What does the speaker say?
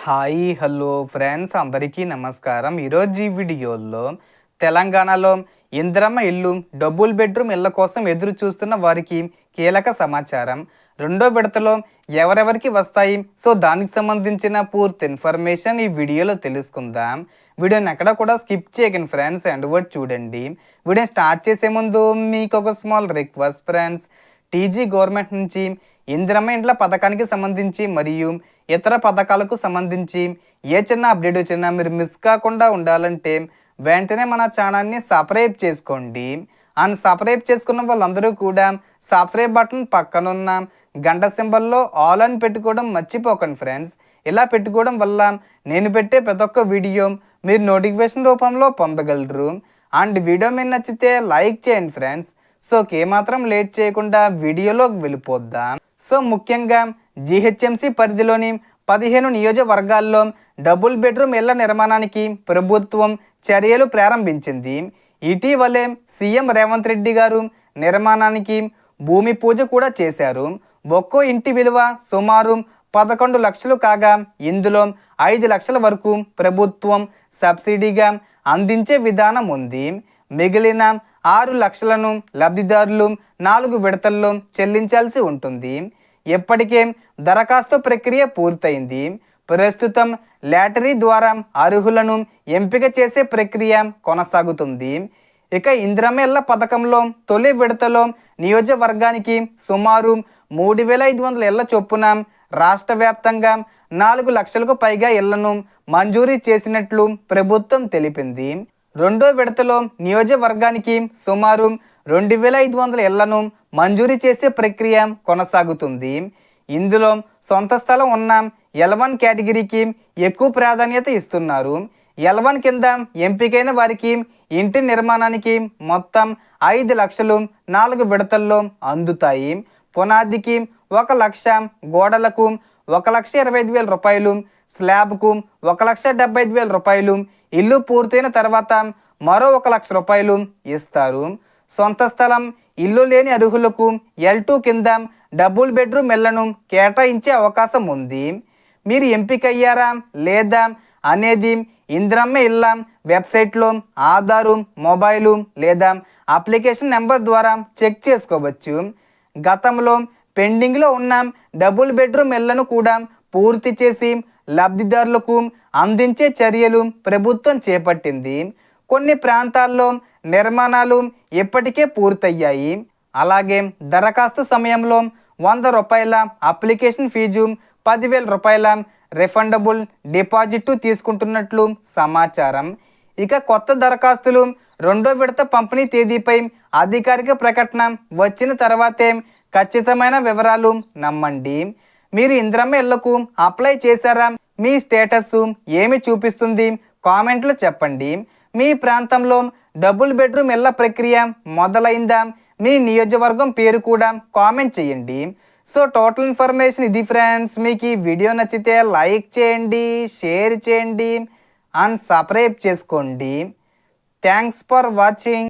Hi hello friends అందరికీ నమస్కారం. ఈరోజు ఈ వీడియోలో తెలంగాణలో ఇందిరమ్మ ఇల్లు డబుల్ బెడ్రూమ్ ఇళ్ల కోసం ఎదురు చూస్తున్న వారికి కీలక సమాచారం. రెండో విడతలో ఎవరెవరికి వస్తాయి, సో దానికి సంబంధించిన పూర్తి ఇన్ఫర్మేషన్ ఈ వీడియోలో తెలుసుకుందాం. వీడియోని ఎక్కడ కూడా స్కిప్ చేయకండి ఫ్రెండ్స్, అండ్ వర్డ్ చూడండి. వీడియో స్టార్ట్ చేసే ముందు మీకు ఒక small request friends. TG government నుంచి ఇందిరమ్మ ఇండ్ల పథకానికి సంబంధించి మరియు ఇతర పథకాలకు సంబంధించి ఏ చిన్న అప్డేట్ వచ్చినా మీరు మిస్ కాకుండా ఉండాలంటే వెంటనే మన ఛానల్ని సబ్స్క్రైబ్ చేసుకోండి. అండ్ సబ్స్క్రైబ్ చేసుకున్న వాళ్ళందరూ కూడా సబ్స్క్రైబ్ బటన్ పక్కనున్న గంట సింబల్లో ఆల్ అని పెట్టుకోవడం మర్చిపోకండి ఫ్రెండ్స్. ఇలా పెట్టుకోవడం వల్ల నేను పెట్టే ప్రతి ఒక్క వీడియో మీరు నోటిఫికేషన్ రూపంలో పొందగలరు. అండ్ వీడియో మీరు నచ్చితే లైక్ చేయండి ఫ్రెండ్స్. సో ఏమాత్రం లేట్ చేయకుండా వీడియోలోకి వెళ్ళిపోద్దాం. సో ముఖ్యంగా జిహెచ్ఎంసి పరిధిలోని 15 నియోజకవర్గాల్లో డబుల్ బెడ్రూమ్ ఇళ్ల నిర్మాణానికి ప్రభుత్వం చర్యలు ప్రారంభించింది. ఇటీవలే సీఎం రేవంత్ రెడ్డి గారు నిర్మాణానికి భూమి పూజ కూడా చేశారు. ఒక్కో ఇంటి విలువ సుమారు 11 లక్షలు కాగా ఇందులో 5 లక్షల వరకు ప్రభుత్వం సబ్సిడీగా అందించే విధానం ఉంది. మిగిలిన 6 లక్షలను లబ్ధిదారులు 4 విడతల్లో చెల్లించాల్సి ఉంటుంది. ఇప్పటికే దరఖాస్తు ప్రక్రియ పూర్తయింది. ప్రస్తుతం లాటరీ ద్వారా అర్హులను ఎంపిక చేసే ప్రక్రియ కొనసాగుతుంది. ఇక ఇందిరమ్మ ఇళ్ల పథకంలో తొలి విడతలో నియోజకవర్గానికి సుమారు 3,500 ఇళ్ల చొప్పున రాష్ట్ర వ్యాప్తంగా 4 లక్షలకు పైగా ఇళ్లను మంజూరీ చేసినట్లు ప్రభుత్వం తెలిపింది. రెండో విడతలో నియోజకవర్గానికి సుమారు 2,500 ఇళ్లను మంజూరీ చేసే ప్రక్రియ కొనసాగుతుంది. ఇందులో సొంత స్థలం ఉన్న L1 కేటగిరీకి ఎక్కువ ప్రాధాన్యత ఇస్తున్నారు. L1 కింద ఎంపికైన వారికి ఇంటి నిర్మాణానికి మొత్తం 5 లక్షలు 4 విడతల్లో అందుతాయి. పునాదికి 1 లక్ష, గోడలకు 1,25,000 రూపాయలు, స్లాబ్కు 1,75,000 రూపాయలు, ఇల్లు పూర్తయిన తర్వాత మరో 1 లక్ష రూపాయలు ఇస్తారు. సొంత స్థలం ఇల్లు లేని అర్హులకు L2 కింద డబుల్ బెడ్రూమ్ ఇళ్లను కేటాయించే అవకాశం ఉంది. మీరు ఎంపికయ్యారా లేదా అనేది ఇందిరమ్మ ఇళ్ల వెబ్సైట్లో ఆధారు, మొబైలు లేదా అప్లికేషన్ నెంబర్ ద్వారా చెక్ చేసుకోవచ్చు. గతంలో పెండింగ్లో ఉన్న డబుల్ బెడ్రూమ్ ఇళ్లను కూడా పూర్తి చేసి లబ్ధిదారులకు అందించే చర్యలు ప్రభుత్వం చేపట్టింది. కొన్ని ప్రాంతాల్లో నిర్మాణాలు ఇప్పటికే పూర్తయ్యాయి. అలాగే దరఖాస్తు సమయంలో 100 రూపాయల అప్లికేషన్ ఫీజు, 10,000 రూపాయల రిఫండబుల్ డిపాజిట్ తీసుకుంటున్నట్లు సమాచారం. ఇక కొత్త దరఖాస్తులు రెండో విడత పంపిణీ తేదీపై అధికారిక ప్రకటన వచ్చిన తర్వాతే ఖచ్చితమైన వివరాలు నమ్మండి. మీరు ఇందిరమ్మ ఇళ్లకు అప్లై చేశారా? మీ స్టేటస్ ఏమి చూపిస్తుంది? కామెంట్లో చెప్పండి. మీ ప్రాంతంలో డబుల్ బెడ్రూమ్ ఇళ్ల ప్రక్రియ మొదలైందా? మీ నియోజకవర్గం పేరు కూడా కామెంట్ చేయండి. సో టోటల్ ఇన్ఫర్మేషన్ ఇది ఫ్రెండ్స్. మీకు ఈ వీడియో నచ్చితే లైక్ చేయండి, షేర్ చేయండి అండ్ సబ్స్క్రైబ్ చేసుకోండి. Thanks for watching.